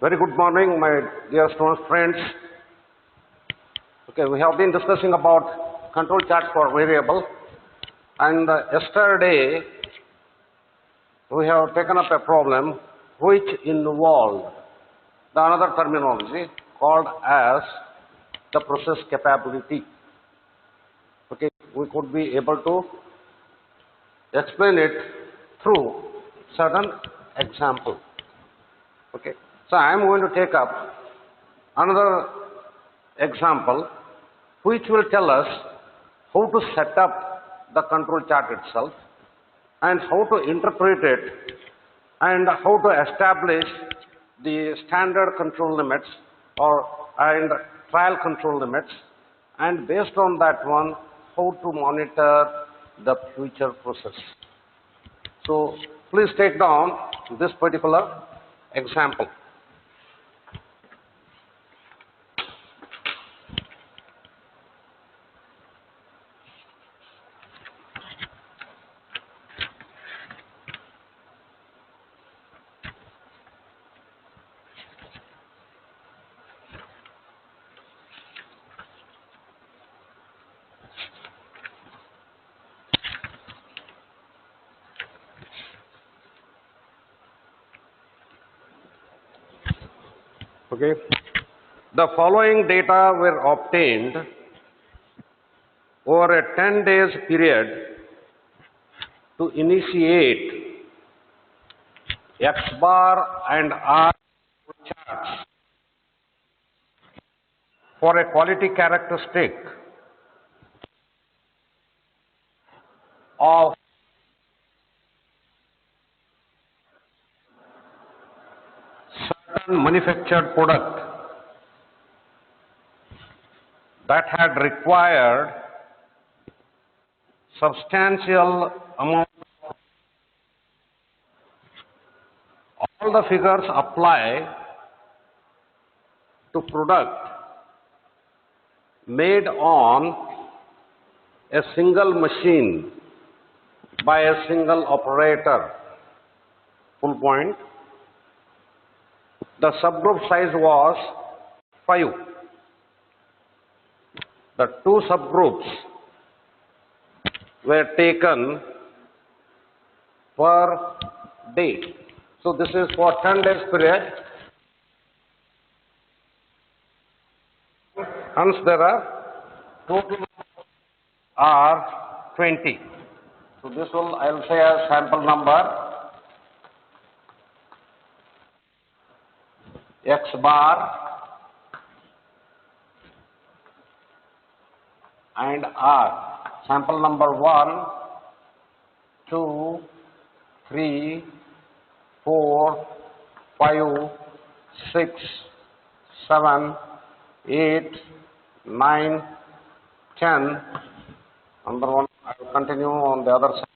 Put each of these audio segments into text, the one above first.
Very good morning, my dear students, friends. Okay, we have been discussing about control charts for variable, and yesterday we have taken up a problem which involved the another terminology called as the process capability. Okay, we could be able to explain it through certain example. Okay, so I am going to take up another example which will tell us how to set up the control chart itself and how to interpret it and how to establish the standard control limits and trial control limits, and based on that one how to monitor the future process. So please take down this particular example. Okay. The following data were obtained over a 10 days period to initiate X bar and R charts for a quality characteristic of certain manufactured product that had required substantial amount. All the figures apply to product made on a single machine by a single operator. Full point. The subgroup size was 5. The two subgroups were taken per day. So this is for 10 days period. Hence there are total are 20. So this will, I will say, as sample number X bar and R. Sample number 1, 2, 3, 4, 5, 6, 7, 8, 9, 10. Number 1, I will continue on the other side.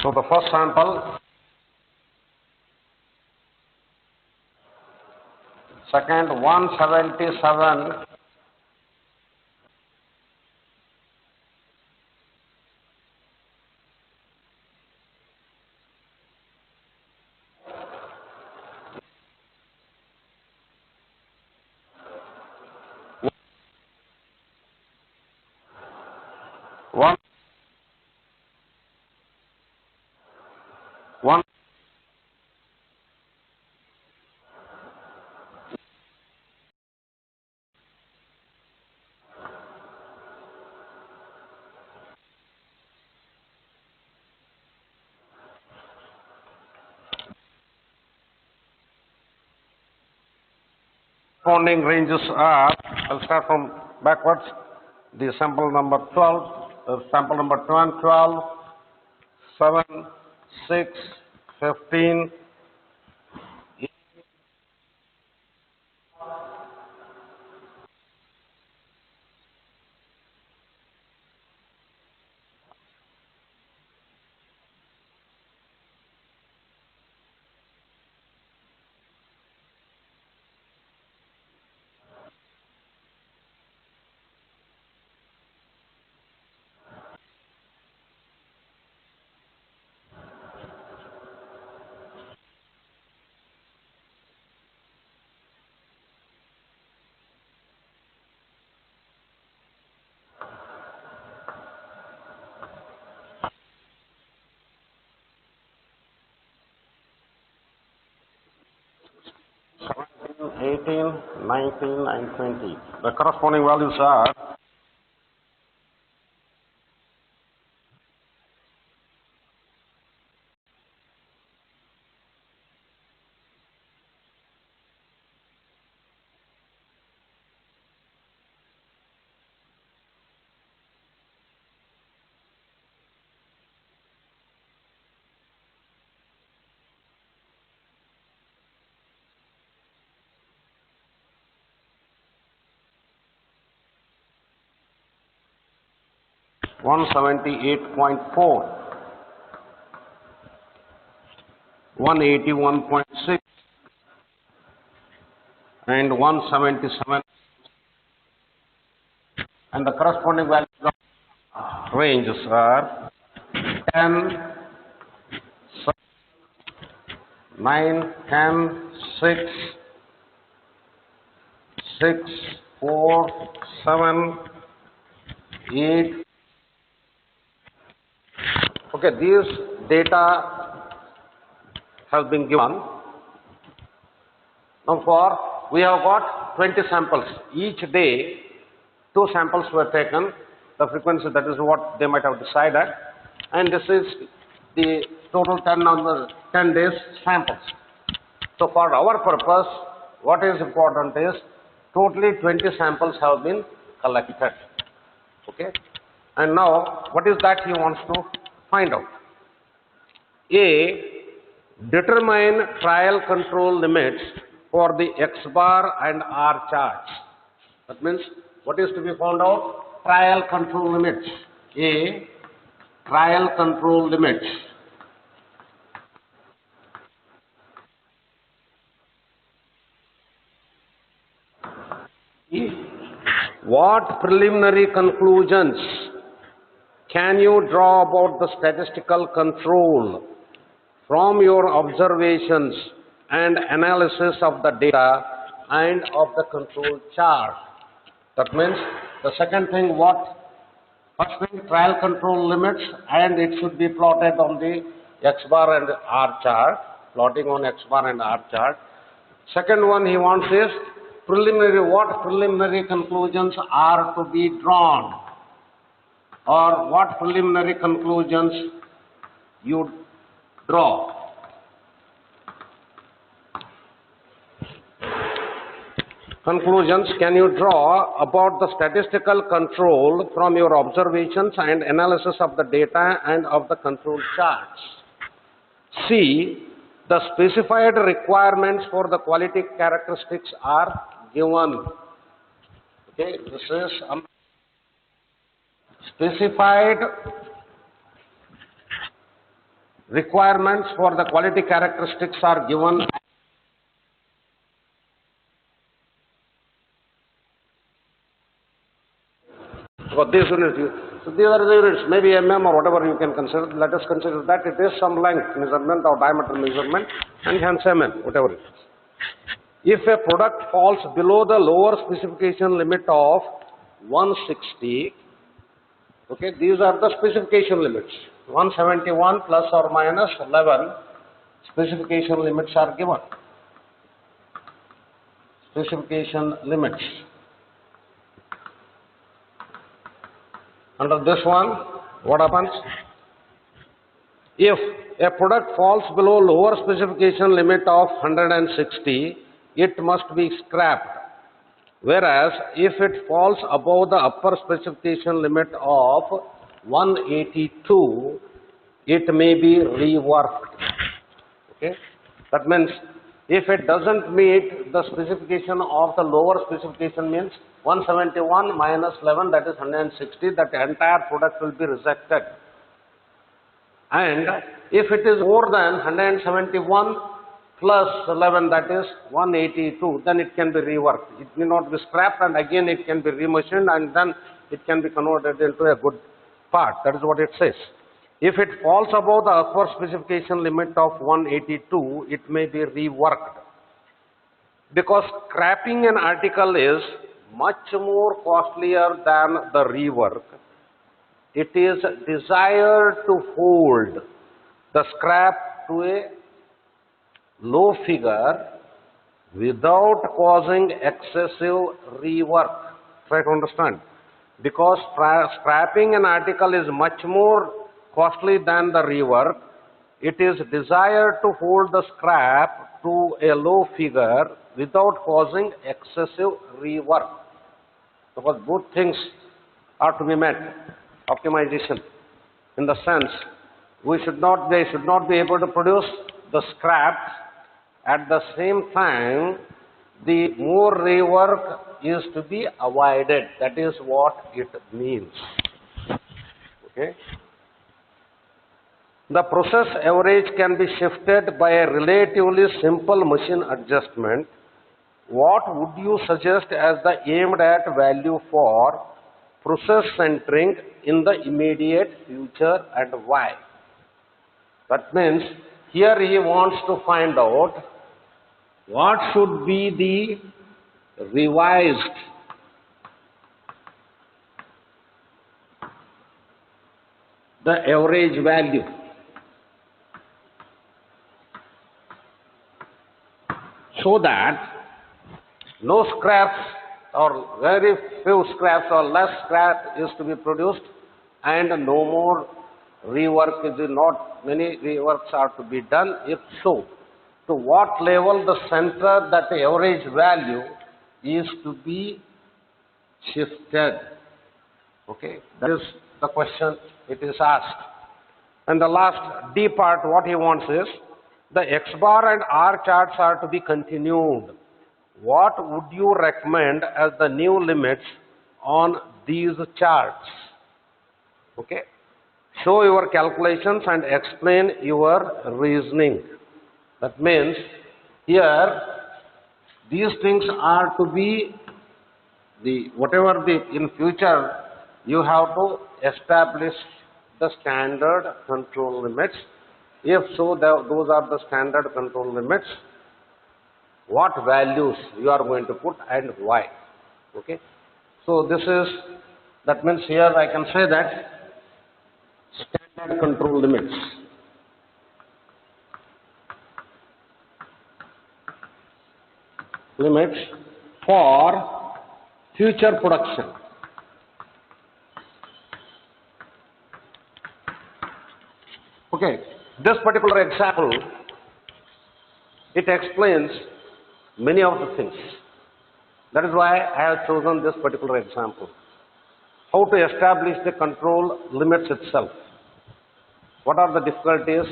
So the first sample, second 177, one, one, corresponding ranges are, I'll start from backwards, the sample number 12, sample number 10, 12, 7, 6, 15, 8, 18, 19, and 20. The corresponding values are 178.4, 181.6, and 177, and the corresponding values of ranges are 10, 9, 10, 6, 6, 4, 7, 8. Okay, these data have been given. Now we have got 20 samples. Each day, 2 samples were taken. The frequency, that is what they might have decided. And this is the total 10 days samples. So for our purpose, what is important is totally 20 samples have been collected. Okay. And now, what is that he wants to find out? A, determine trial control limits for the X bar and R charts. That means, what is to be found out? Trial control limits. A, trial control limits. What preliminary conclusions can you draw about the statistical control from your observations and analysis of the data and of the control chart? That means the second thing, first thing, trial control limits, and it should be plotted on the X bar and R chart, plotting on X bar and R chart. Second one he wants is what preliminary conclusions are to be drawn, or what preliminary conclusions you draw. Conclusions can you draw about the statistical control from your observations and analysis of the data and of the control charts. C, the specified requirements for the quality characteristics are given. Okay, this is specified requirements for the quality characteristics are given. For these units, so these are the units, maybe mm or whatever you can consider. Let us consider that it is some length measurement or diameter measurement, and hence mm, whatever it is. If a product falls below the lower specification limit of 160, okay, these are the specification limits. 171 plus or minus 11 specification limits are given. Specification limits. Under this one, what happens? If a product falls below lower specification limit of 160, it must be scrapped. Whereas, if it falls above the upper specification limit of 182, it may be reworked. Okay? That means, if it doesn't meet the specification of the lower specification, means 171 minus 11, that is 160, that entire product will be rejected. And if it is more than 171 plus 11, that is 182, then it can be reworked. It may not be scrapped, and again it can be remachined, and then it can be converted into a good part. That is what it says. If it falls above the upper specification limit of 182, it may be reworked. Because scrapping an article is much more costlier than the rework, it is desired to hold the scrap to a low figure without causing excessive rework. Try to understand. Because scrapping an article is much more costly than the rework, it is desired to hold the scrap to a low figure without causing excessive rework. Because both things are to be met. Optimization. In the sense, they should not be able to produce the scraps. At the same time, the more rework is to be avoided. That is what it means. Okay. The process average can be shifted by a relatively simple machine adjustment. What would you suggest as the aimed at value for process centering in the immediate future and why? That means here he wants to find out what should be the revised the average value. So that no scraps or very few scraps or less scrap is to be produced and no more rework is not, many reworks are to be done. If so, to what level the center, that average value is to be shifted. Okay, that is the question it is asked. And the last D part, what he wants is, the X bar and R charts are to be continued. What would you recommend as the new limits on these charts? Okay. Show your calculations and explain your reasoning. That means here these things are to be whatever in future you have to establish the standard control limits. If so, those are the standard control limits. What values you are going to put and why. Okay. So that means here I can say that standard control limits. Limits for future production. Okay. This particular example, it explains many of the things. That is why I have chosen this particular example. How to establish the control limits itself. What are the difficulties,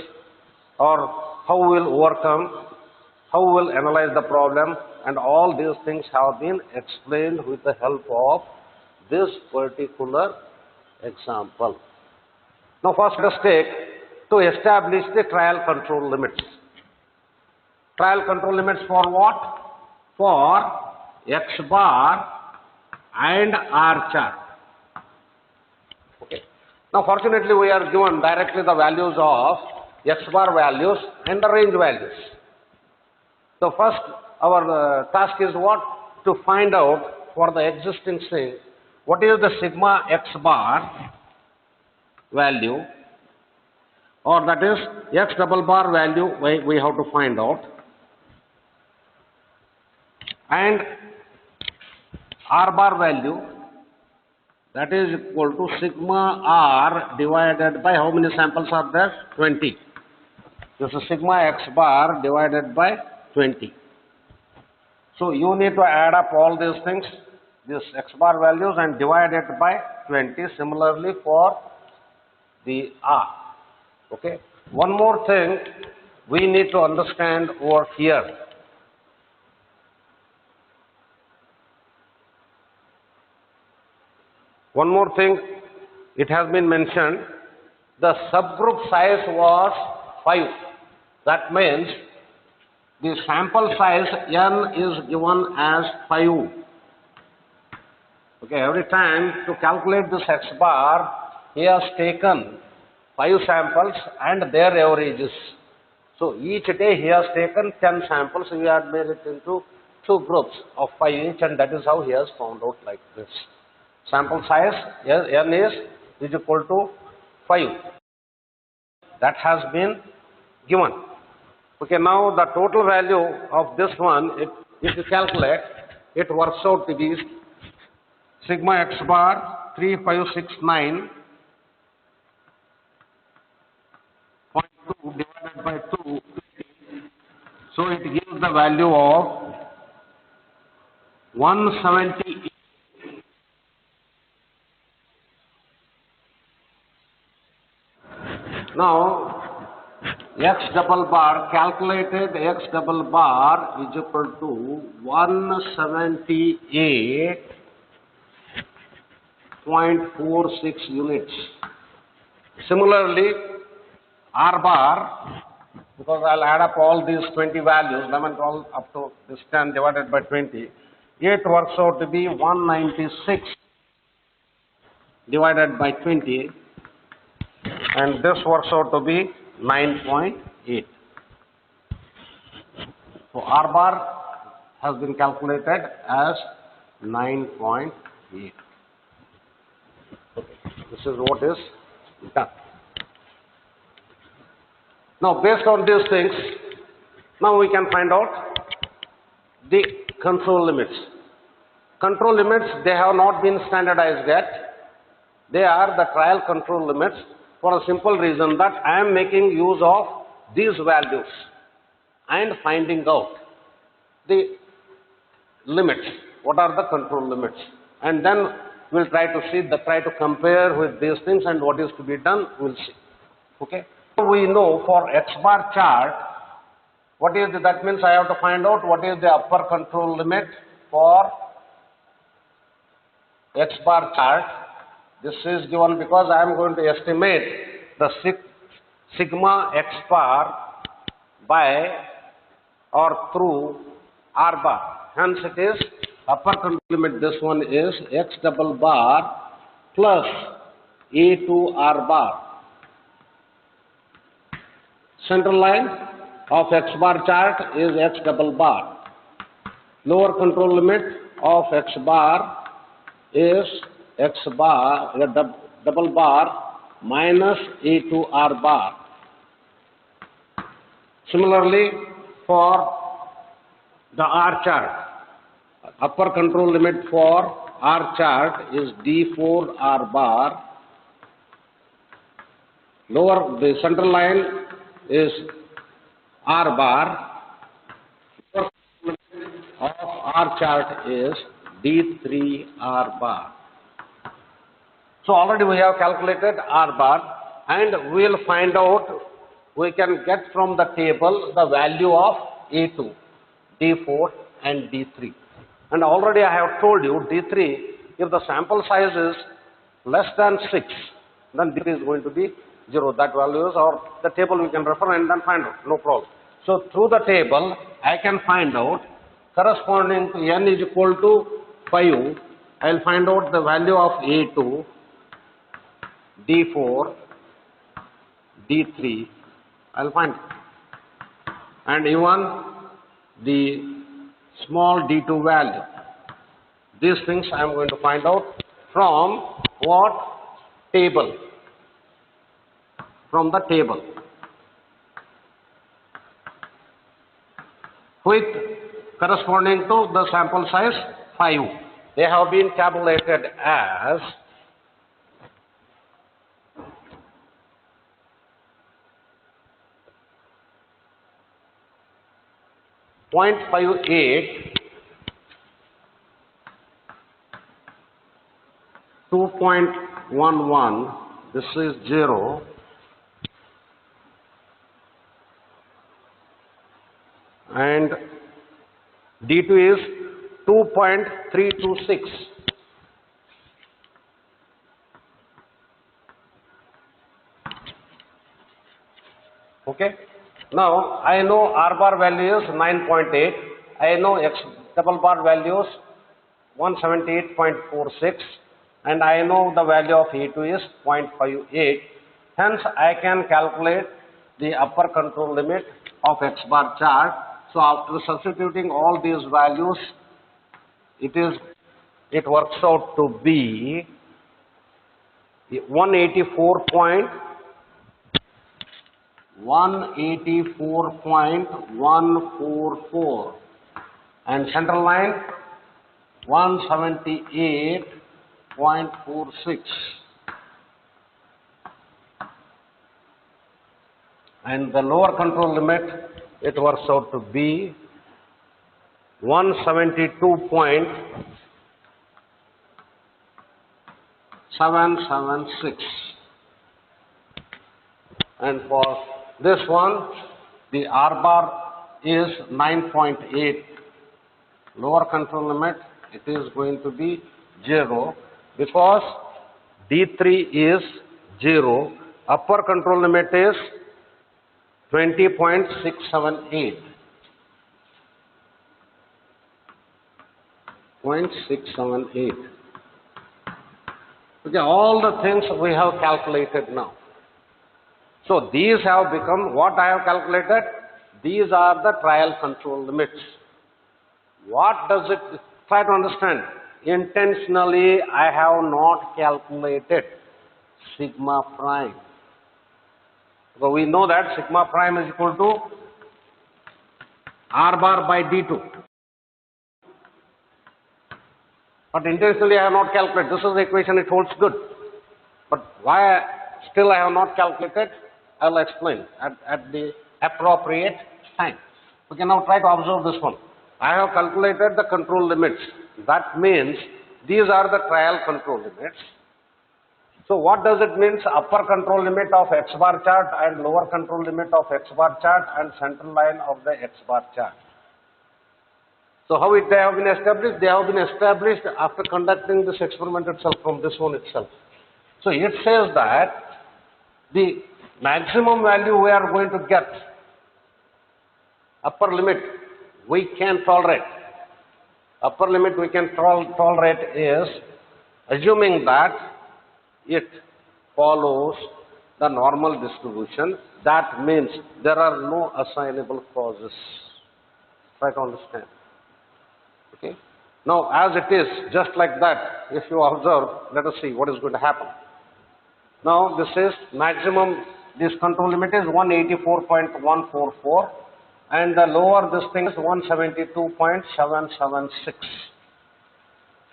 or how we will overcome, how we will analyze the problem, and all these things have been explained with the help of this particular example. Now first let us take to establish the trial control limits. Trial control limits for what? For X bar and R chart. Okay. Now fortunately we are given directly the values of X bar values and the range values. So first our task is what? To find out for the existing thing, what is the sigma X bar value, or that is X double bar value we have to find out, and R bar value, that is equal to sigma R divided by how many samples are there? 20. This is sigma X bar divided by 20. So you need to add up all these things, these X bar values, and divide it by 20. Similarly for the R. Okay. One more thing we need to understand over here. One more thing, it has been mentioned, the subgroup size was 5. That means the sample size n is given as 5. Okay, every time to calculate this X bar, he has taken 5 samples and their averages. So each day he has taken 10 samples, we have made it into 2 groups of 5 each, and that is how he has found out like this. Sample size n is equal to 5. That has been given. Okay, now the total value of this one, if you calculate, it works out to be sigma x bar 3569.2 divided by 2. So it gives the value of 170. Now, x double bar, calculated x double bar is equal to 178.46 units. Similarly, R bar, because I'll add up all these 20 values, 11, 12 up to this 10 divided by 20, it works out to be 196 divided by 20, and this works out to be 9.8. So R bar has been calculated as 9.8. Okay. This is what is done. Now, based on these things, now we can find out the control limits. Control limits, they have not been standardized yet. They are the trial control limits for a simple reason that I am making use of these values and finding out the limits. What are the control limits? And then we'll try to compare with these things, and what is to be done, we'll see. Okay? We know for X bar chart, that means I have to find out what is the upper control limit for X bar chart. This is given because I am going to estimate the sigma X bar by or through R bar. Hence it is upper control limit, this one is X double bar plus A2 R bar. Central line of X bar chart is X double bar. Lower control limit of X bar is X bar, double bar minus A2 R bar. Similarly, for the R chart, upper control limit for R chart is D4 R bar. Lower, the central line is R bar. Lower limit of R chart is D3 R bar. So already we have calculated R bar, and we will find out, we can get from the table the value of A2, D4 and D3. And already I have told you D3, if the sample size is less than 6, then D3 is going to be 0. That value is, or the table we can refer and then find out, no problem. So through the table, I can find out corresponding to n is equal to 5, I will find out the value of A2, D4, D3, I will find it. And even the small d2 value. These things I am going to find out from what? Table. From the table. With corresponding to the sample size 5. They have been tabulated as 0.58, 2.11, this is 0, and D2 is 2.326. Okay. Now, I know R bar value is 9.8. I know X double bar value is 178.46. And I know the value of A2 is 0.58. Hence, I can calculate the upper control limit of X bar chart. So, after substituting all these values, it works out to be 184.144. and central line 178.46. And the lower control limit, it works out to be 172.776. And for this one, the R bar is 9.8. Lower control limit, it is going to be 0 because D3 is 0. Upper control limit is 20.678. 0.678. Okay, all the things we have calculated now. So these have become what I have calculated. These are the trial control limits. What does it, try to understand. Intentionally, I have not calculated sigma prime. So we know that sigma prime is equal to R bar by D2. But intentionally I have not calculated. This is the equation, it holds good. But why still I have not calculated, I will explain at the appropriate time. We can now try to observe this one. I have calculated the control limits. That means these are the trial control limits. So what does it mean? Upper control limit of X bar chart and lower control limit of X bar chart and central line of the X bar chart. So how they have been established? They have been established after conducting this experiment itself, from this one itself. So it says that the maximum value we are going to get, upper limit we can tolerate. Upper limit we can tolerate is assuming that it follows the normal distribution. That means there are no assignable causes. Try to understand. Okay. Now, as it is, just like that, if you observe, let us see what is going to happen. Now, this is maximum, this control limit is 184.144 and the lower this thing is 172.776.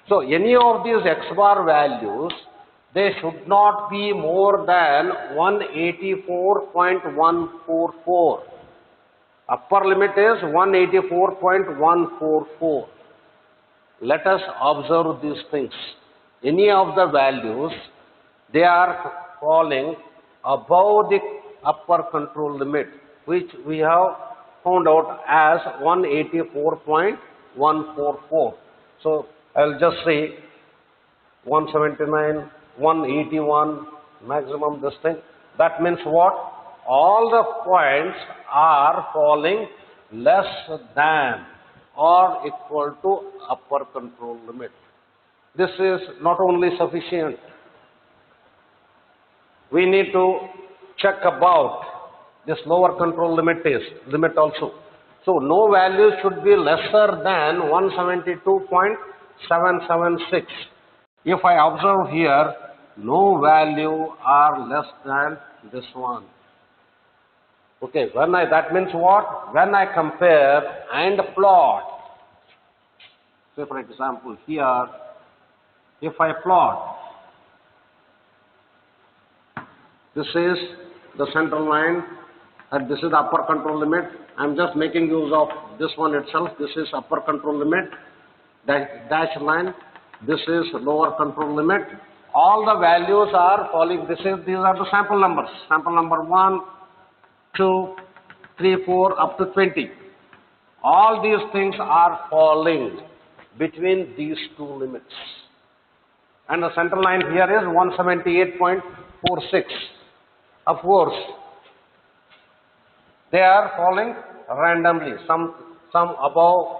So, any of these X bar values, they should not be more than 184.144. Upper limit is 184.144. Let us observe these things. Any of the values, they are falling above the upper control limit, which we have found out as 184.144. So I will just say 179, 181, maximum this thing. That means what? All the points are falling less than or equal to upper control limit. This is not only sufficient. We need to check about this lower control limit also. So no value should be lesser than 172.776. If I observe here, no value are less than this one. Okay, that means what? When I compare and plot, say for example here, if I plot, this is the central line and this is the upper control limit. I am just making use of this one itself. This is upper control limit, dash line. This is lower control limit. All the values are falling. These are the sample numbers. Sample number 1, 2, 3, 4, up to 20. All these things are falling between these two limits. And the central line here is 178.46. Of course, they are falling randomly. Some above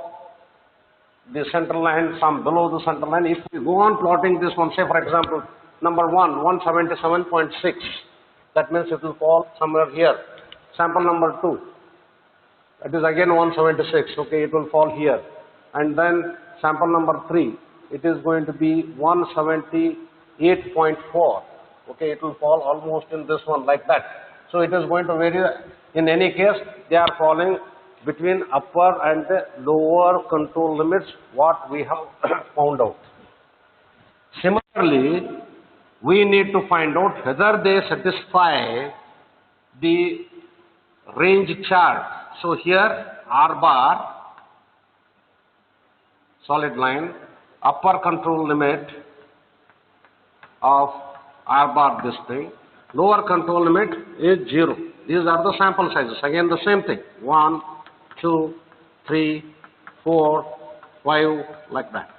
the central line, some below the central line. If we go on plotting this one, say for example, number 1, 177.6. That means it will fall somewhere here. Sample number 2, that is again 176, okay, it will fall here. And then sample number 3, it is going to be 178.4, okay, it will fall almost in this one like that. So it is going to vary. In any case, they are falling between upper and the lower control limits, what we have found out. Similarly, we need to find out whether they satisfy the range chart. So here R bar, solid line, upper control limit of R bar this thing, lower control limit is 0. These are the sample sizes. Again the same thing. 1, 2, 3, 4, 5, like that.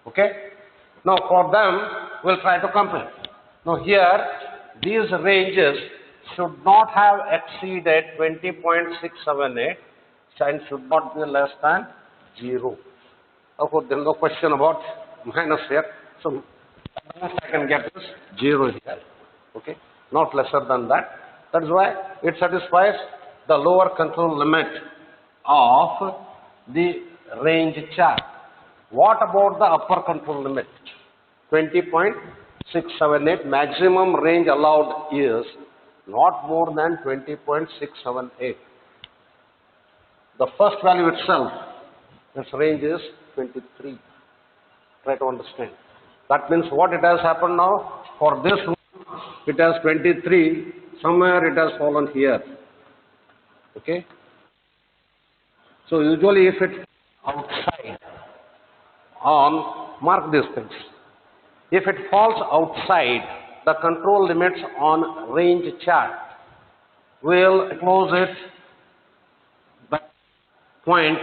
Okay? Now for them, we'll try to compare. Now here, these ranges should not have exceeded 20.678 and should not be less than 0. Of course, there is no question about minus here. So, most I can get is 0 here. Okay? Not lesser than that. That is why it satisfies the lower control limit of the range chart. What about the upper control limit? 20.678, maximum range allowed is not more than 20.678. The first value itself, its range is 23. Try to understand. That means what it has happened now, for this one, it has 23, somewhere it has fallen here. Okay? So usually if it's outside on, mark these things. If it falls outside the control limits on range chart, we'll close it that point.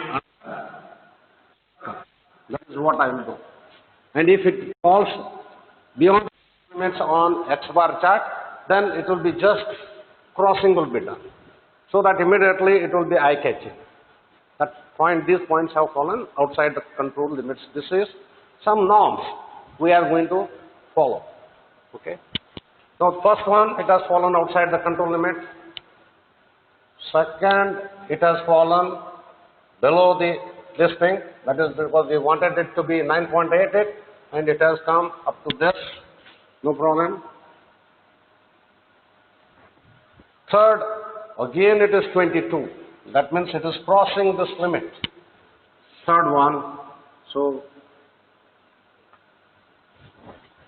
That is what I will do. And if it falls beyond the limits on X bar chart, then it will be just crossing will be done. So that immediately it will be eye-catching. That point, these points have fallen outside the control limits. This is some norms we are going to follow. Okay. Now, first one, it has fallen outside the control limit. Second, it has fallen below this thing. That is because we wanted it to be 9.88, and it has come up to this. No problem. Third, again it is 22. That means it is crossing this limit. Third one. So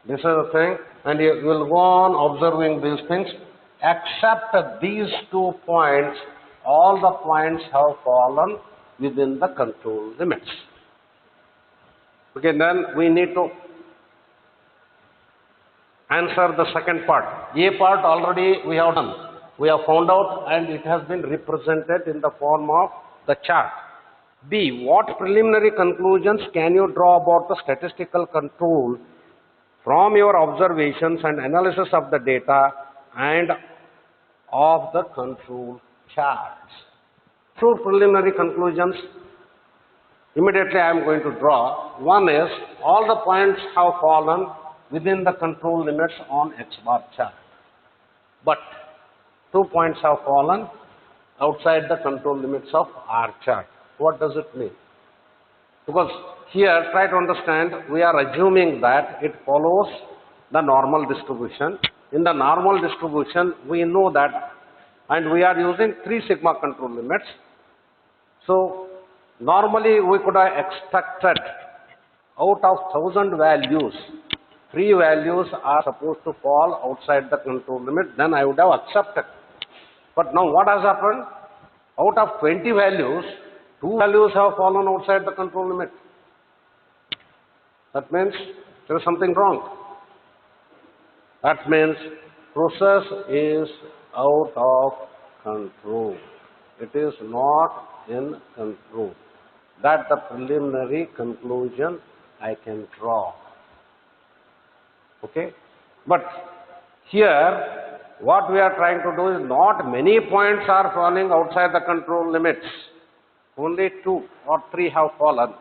this is the thing, and you will go on observing these things. Except these 2 points, all the points have fallen within the control limits. Okay, then we need to answer the second part. A part already we have done. We have found out, and it has been represented in the form of the chart. B, what preliminary conclusions can you draw about the statistical control from your observations and analysis of the data and of the control charts? Two preliminary conclusions immediately I am going to draw. One is, all the points have fallen within the control limits on X bar chart. But 2 points have fallen outside the control limits of R chart. What does it mean? Because here, try to understand, we are assuming that it follows the normal distribution. In the normal distribution, we know that, and we are using 3 sigma control limits. So, normally we could have expected out of 1000 values, 3 values are supposed to fall outside the control limit, then I would have accepted. But now what has happened? Out of 20 values, 2 values have fallen outside the control limit. That means there is something wrong. That means process is out of control. It is not in control. That's the preliminary conclusion I can draw. Okay? But here, what we are trying to do is, not many points are falling outside the control limits. Only 2 or 3 have fallen.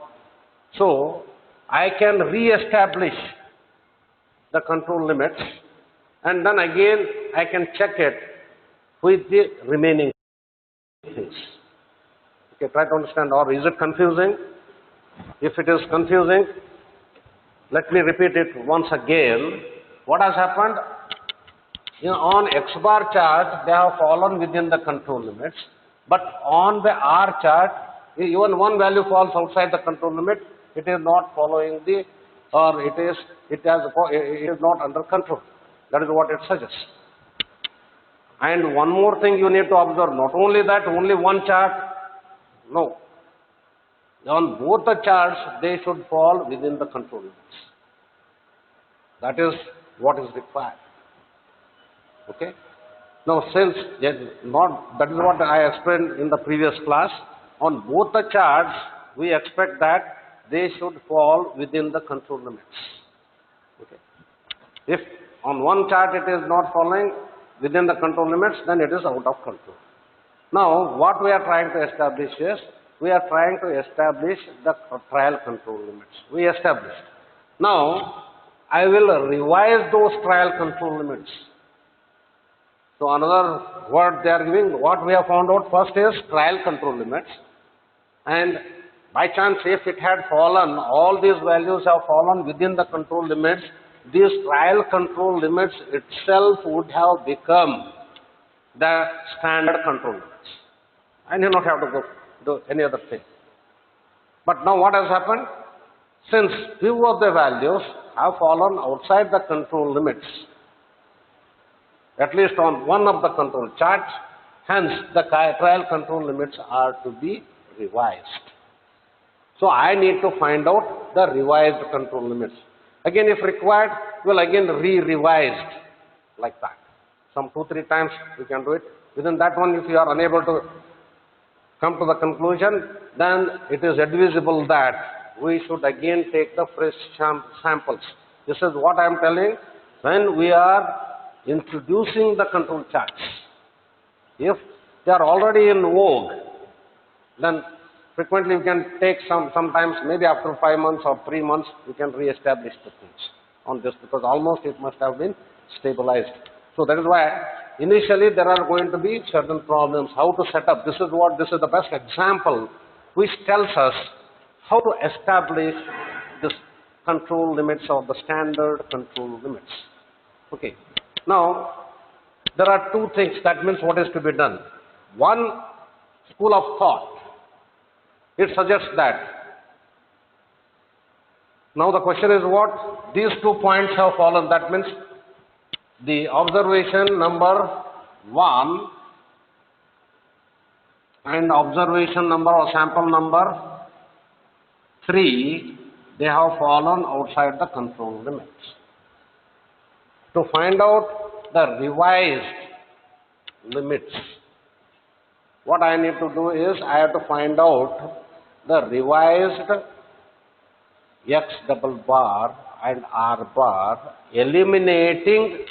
So, I can re-establish the control limits, and then again I can check it with the remaining things. Okay, try to understand. Or is it confusing? If it is confusing, let me repeat it once again. What has happened? On X bar chart, they have fallen within the control limits. But on the R chart, even one value falls outside the control limit, it is not following the, or it is not under control. That is what it suggests. And one more thing you need to observe, not only that, only one chart, no. On both the charts, they should fall within the control limits. That is what is required. Okay? Now, since that is what I explained in the previous class, on both the charts, we expect that they should fall within the control limits. Okay? If on one chart it is not falling within the control limits, then it is out of control. Now, what we are trying to establish is, we are trying to establish the trial control limits. We established. Now, I will revise those trial control limits. So, another word they are giving, what we have found out first is trial control limits. And by chance, if it had fallen, all these values have fallen within the control limits, these trial control limits itself would have become the standard control limits. I need not have to go do any other thing. But now what has happened? Since few of the values have fallen outside the control limits, at least on one of the control charts, hence the trial control limits are to be revised. So I need to find out the revised control limits. Again, if required, we'll again re-revised like that. Some 2-3 times we can do it. Within that one, if you are unable to come to the conclusion, then it is advisable that we should again take the fresh samples. This is what I am telling when we are introducing the control charts. If they are already in vogue, then frequently we can take sometimes maybe after 5 months or 3 months, we can re-establish the things on this, because almost it must have been stabilized. So that is why initially there are going to be certain problems, how to set up. This is the best example which tells us how to establish this control limits or the standard control limits. Okay. Now, there are two things, that means what is to be done. One school of thought, it suggests that. Now the question is what? These 2 points have fallen, that means the observation number 1 and observation number or sample number 3, they have fallen outside the control limits. To find out the revised limits, what I need to do is I have to find out the revised X double bar and R bar, eliminating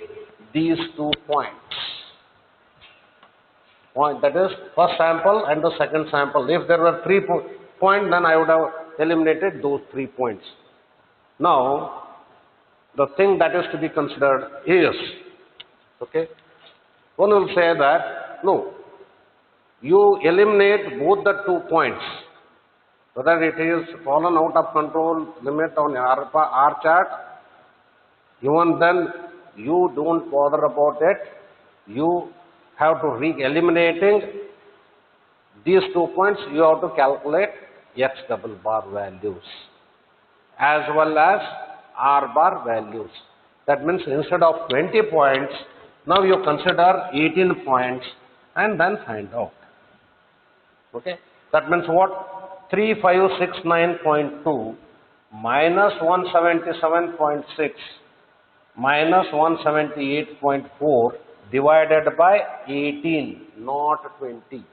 these 2 points. That is first sample and the second sample. If there were 3 points, then I would have eliminated those 3 points. Now, the thing that is to be considered is, okay, one will say that, no, you eliminate both the 2 points, whether it is fallen out of control limit on R chart, even then you don't bother about it. You have to eliminating these 2 points, you have to calculate X double bar values as well as R bar values. That means instead of 20 points, now you consider 18 points and then find out. Okay? That means what? 3569.2 minus 177.6 minus 178.4 divided by 18, not 20.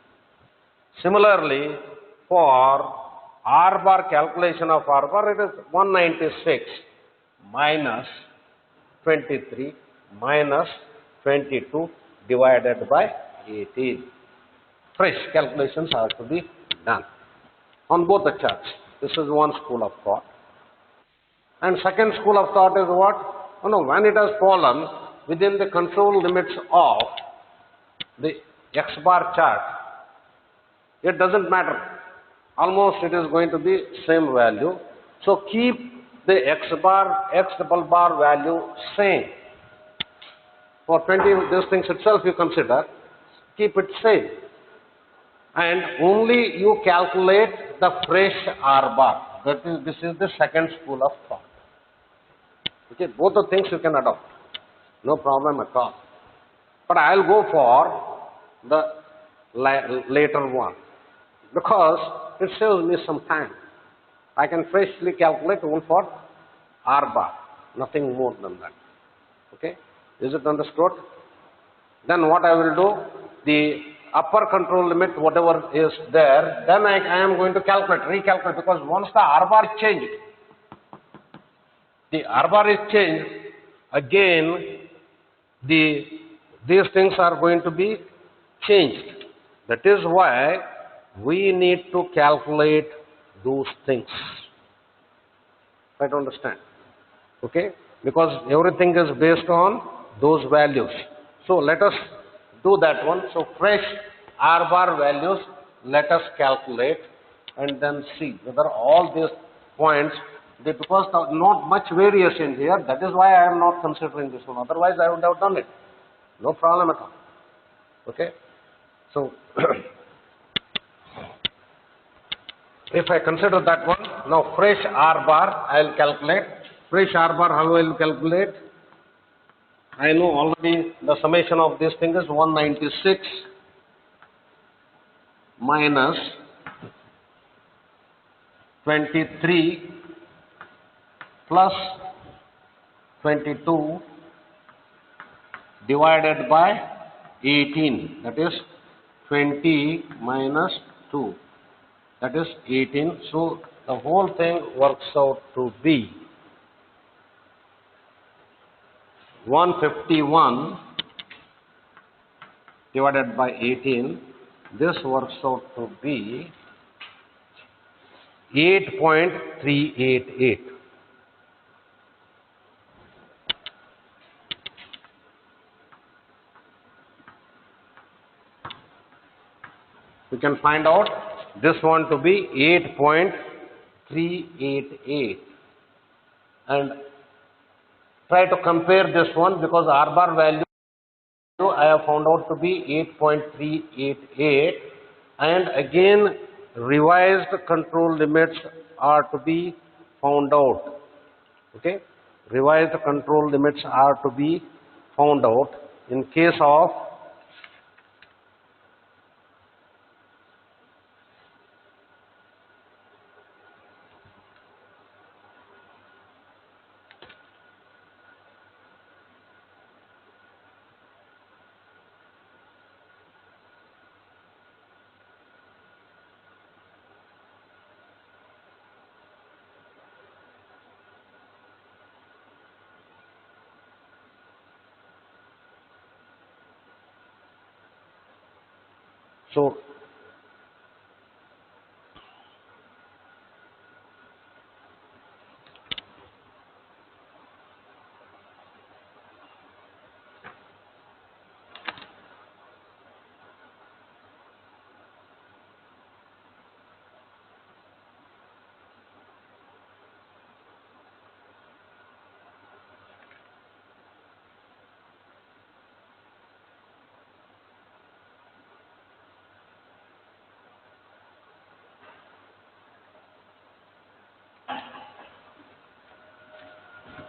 Similarly, for R bar, calculation of R bar, it is 196 minus 23 minus 22 divided by 18. Fresh calculations are to be done on both the charts. This is one school of thought. And second school of thought is what? Oh no, when it has fallen within the control limits of the X bar chart, it doesn't matter. Almost it is going to be same value. So keep the X double bar value same. For 20, these things itself you consider, keep it same. and only you calculate the fresh R bar. This is the second school of thought. Okay, both the things you can adopt, no problem at all. But I'll go for the later one because it saves me some time. I can freshly calculate only for R bar, nothing more than that. Okay, is it understood? Then what I will do, the upper control limit, whatever is there, then I am going to recalculate, because once the R bar is changed, again these things are going to be changed. That is why we need to calculate those things. Try to understand. Okay? Because everything is based on those values. So let us do that one. So fresh R bar values, let us calculate and then see whether all these points, because not much variation here, that is why I am not considering this one. Otherwise I would have done it. No problem at all. Okay? So if I consider that one, now fresh R bar I will calculate. Fresh R bar, how I will calculate? I know already the summation of this thing is 196 minus 23 plus 22 divided by 18. That is 20 minus 2. That is 18. So the whole thing works out to be 151 divided by 18. This works out to be 8.388. We can find out this one to be 8.388, and try to compare this one, because R bar value I have found out to be 8.388, and again revised control limits are to be found out. Okay, revised control limits are to be found out in case of so.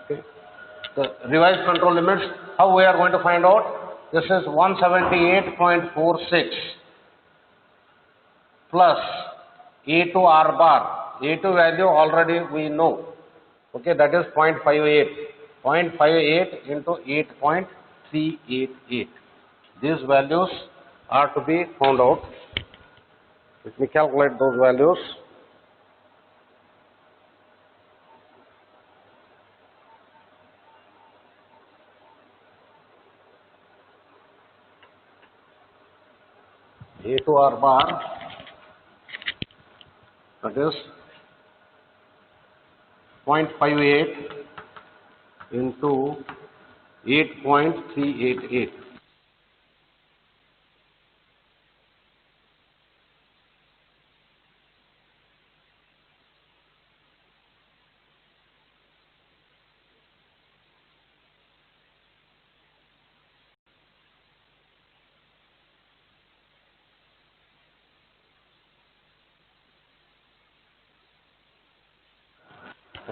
Okay. The revised control limits, how we are going to find out? This is 178.46 plus A2 R bar. A2 value already we know. Okay, that is 0.58. 0.58 into 8.388. These values are to be found out. Let me calculate those values. A2 R bar, that is 0.58 into 8.388.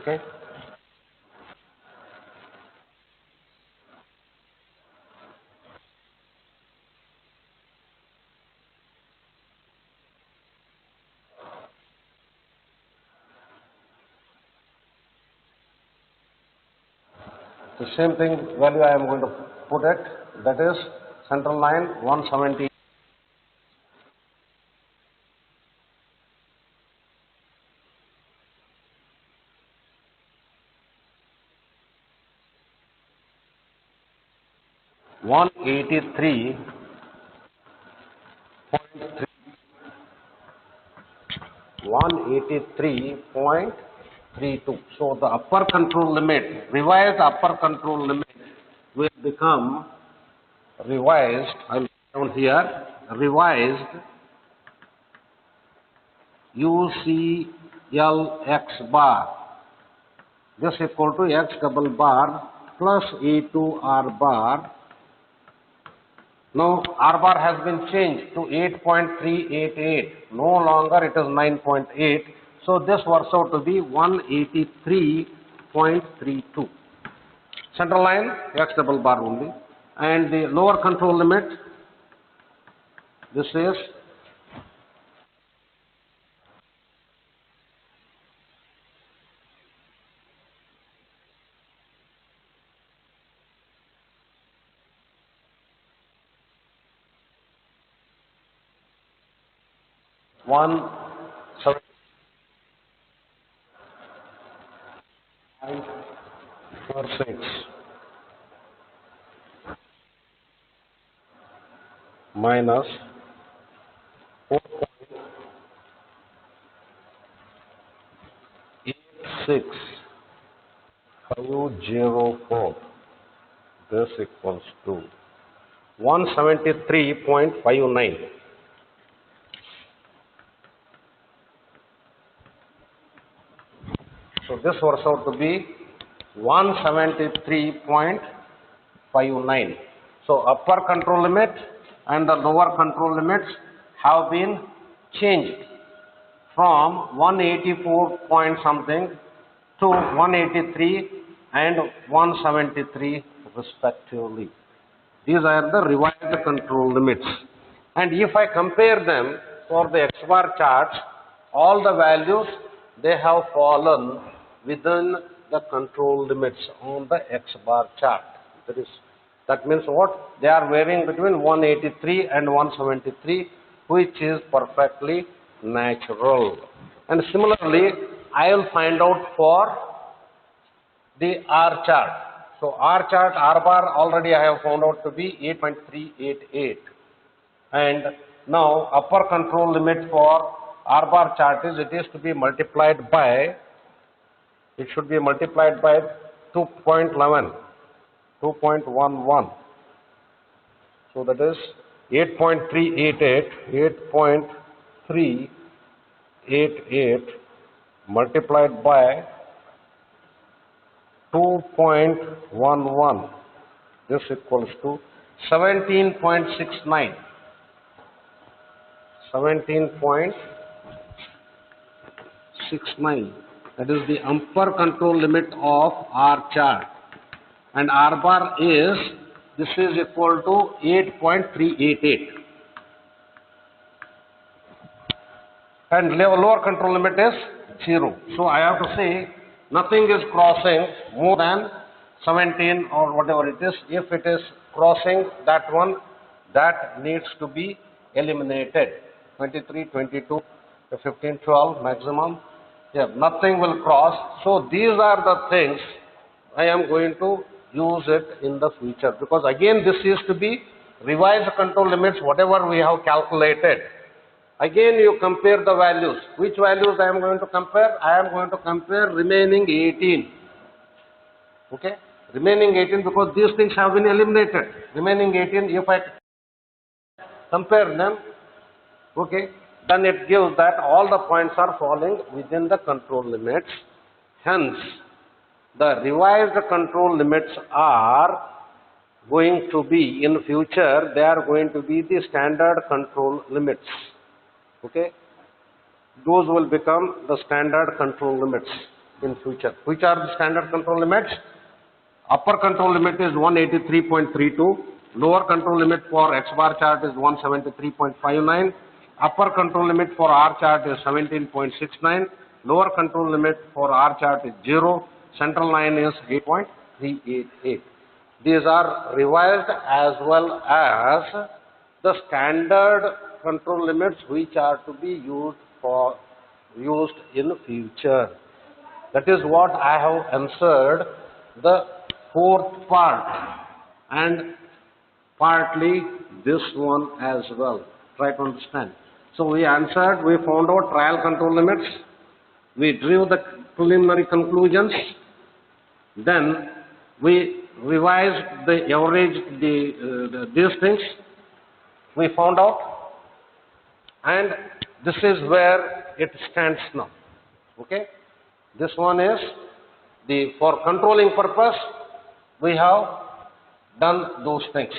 Okay. The same thing value I am going to put it, that is central line 170. 183.3 183.32. So the upper control limit, revised upper control limit will become revised, I'll write down here, revised UCLX bar. This equal to X double bar plus A2R bar. Now R bar has been changed to 8.388. No longer it is 9.8. So this works out to be 183.32. Central line X double bar only. And the lower control limit, this is 175 per 6 minus 4.86504. This equals to 173.59. So this works out to be 173.59. So upper control limit and the lower control limits have been changed from 184 point something to 183 and 173 respectively. These are the revised control limits. And if I compare them for the X bar charts, all the values, they have fallen within the control limits on the X bar chart. That means what? They are varying between 183 and 173, which is perfectly natural. And similarly, I will find out for the R chart. So R chart, R bar already I have found out to be 8.388. And now upper control limit for R bar chart is, it is to be multiplied by, it should be multiplied by 2.11, 2.11. So that is 8.388, 8.388 multiplied by 2.11. This equals to 17.69. 17.69. That is the upper control limit of R chart. And R bar is, this is equal to 8.388. And lower control limit is 0. So I have to say nothing is crossing more than 17 or whatever it is. If it is crossing that one, that needs to be eliminated. 23, 22, 15, 12 maximum. Yeah, nothing will cross. So these are the things I am going to use it in the future, because again this is to be revised control limits, whatever we have calculated. Again you compare the values. Which values I am going to compare? I am going to compare remaining 18. Okay? Remaining 18, because these things have been eliminated. Remaining 18, if I compare them, okay, then it gives that all the points are falling within the control limits. Hence, the revised control limits are going to be, in future, they are going to be the standard control limits. Okay? Those will become the standard control limits. in future. Which are the standard control limits? Upper control limit is 183.32. Lower control limit for X bar chart is 173.59. Upper control limit for R chart is 17.69. Lower control limit for R chart is 0. Central line is 8.388. These are revised as well as the standard control limits which are to be used in future. That is what I have answered the fourth part and partly this one as well. Try to understand. So we answered, we found out trial control limits, we drew the preliminary conclusions, then we revised the average, these things, we found out, and this is where it stands now. Okay? This one is for controlling purpose, we have done those things.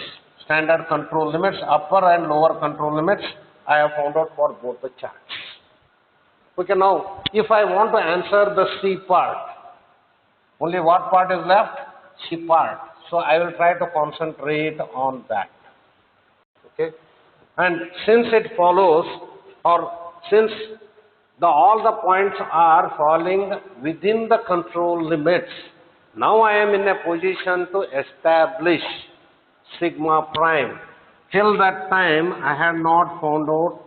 Standard control limits, upper and lower control limits, I have found out for both the charts. Okay, now, if I want to answer the C part, only what part is left? C part. So I will try to concentrate on that. Okay? And since it follows, or since all the points are falling within the control limits, now I am in a position to establish sigma prime. Till that time, I had not found out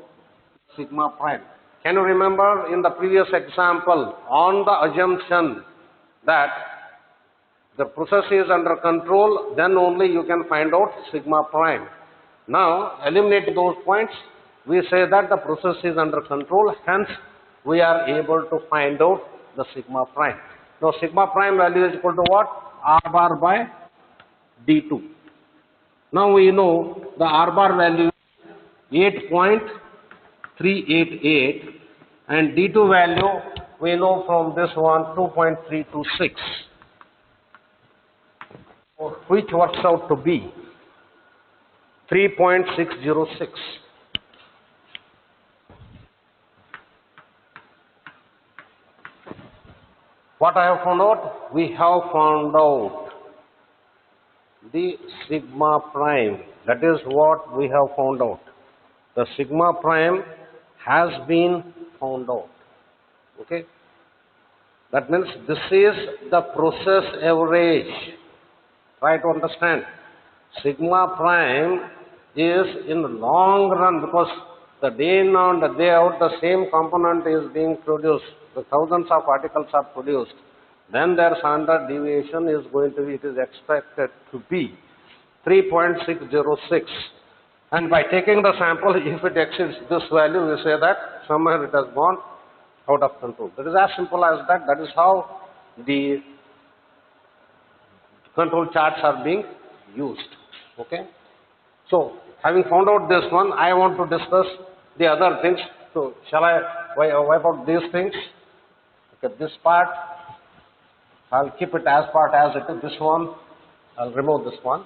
sigma prime. Can you remember in the previous example, on the assumption that the process is under control, then only you can find out sigma prime. Now, eliminate those points. We say that the process is under control, hence we are able to find out the sigma prime. Now, sigma prime value is equal to what? R bar by D2. Now we know the R bar value is 8.388 and D2 value we know from this one 2.326, which works out to be 3.606. What I have found out? We have found out the sigma prime. That is what we have found out. The sigma prime has been found out. Okay? That means this is the process average. Try to understand. Sigma prime is in the long run, because the day in and the day out the same component is being produced. The thousands of articles are produced. Then their standard deviation is going to be, it is expected to be 3.606. And by taking the sample, if it exceeds this value, we say that somewhere it has gone out of control. That is as simple as that. That is how the control charts are being used. Okay? So, having found out this one, I want to discuss the other things. So, shall I wipe out these things? Okay, this part, I'll keep it as part as it is. This one, I'll remove this one.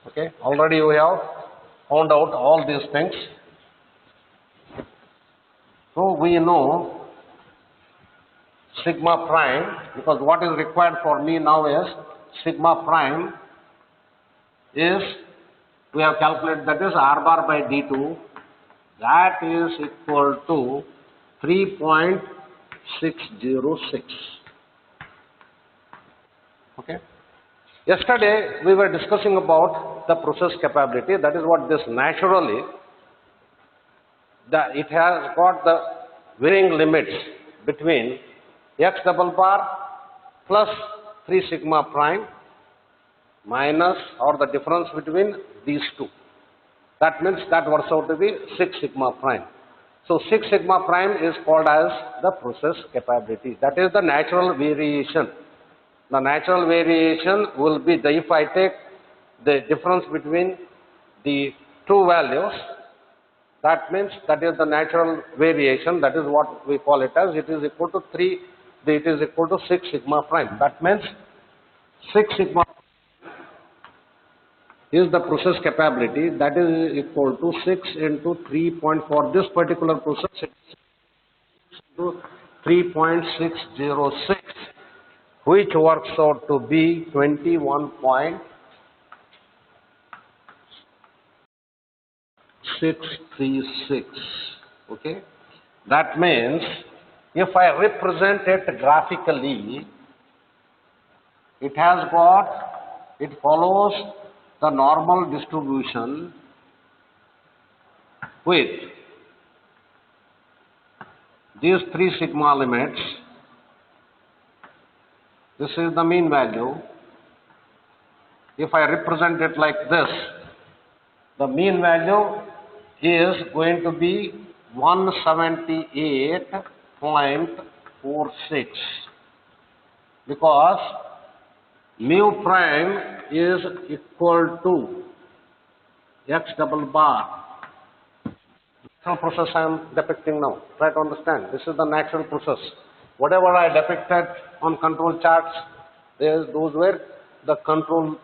Okay, already we have found out all these things. So we know sigma prime, because what is required for me now is sigma prime is, we have calculated, that is R bar by D2, that is equal to 3.606. Okay. Yesterday we were discussing about the process capability. That is what this naturally, it has got the varying limits between X double bar plus 3 sigma prime minus, or the difference between these two. That means that works out to be 6 sigma prime. So 6 sigma prime is called as the process capability. That is the natural variation. The natural variation will be if I take the difference between the two values, that means that is the natural variation. That is what we call it as. It is equal to 6 sigma prime. That means 6 sigma is the process capability. That is equal to 6 into 3. For this particular process, it is into 3.606, which works out to be 21.636. Okay? That means if I represent it graphically, it follows the normal distribution with these three sigma limits. This is the mean value. If I represent it like this, the mean value is going to be 178.46 because mu prime is equal to x double bar. Natural process I am depicting now. Try to understand. This is the natural process. Whatever I depicted on control charts, those were the control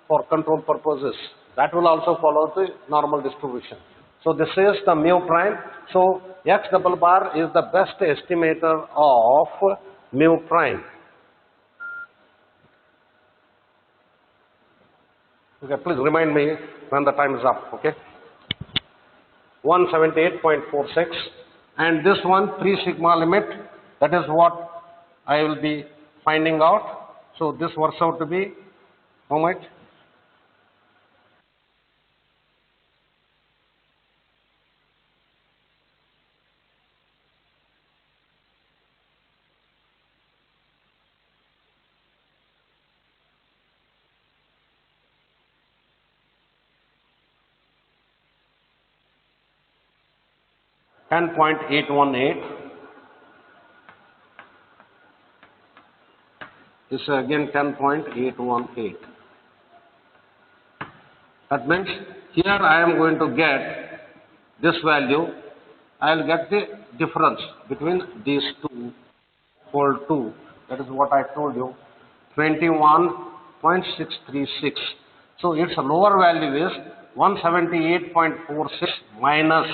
for control purposes. That will also follow the normal distribution. So this is the mu prime. So x double bar is the best estimator of mu prime. Okay, please remind me when the time is up. Okay. 178.46, and this one 3 sigma limit, that is what I will be finding out. So this works out to be how much? $10.818. This is again 10.818. That means here I am going to get this value. I will get the difference between these two equal to, that is what I told you, 21.636. So its lower value is 178.46 minus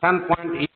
10.8.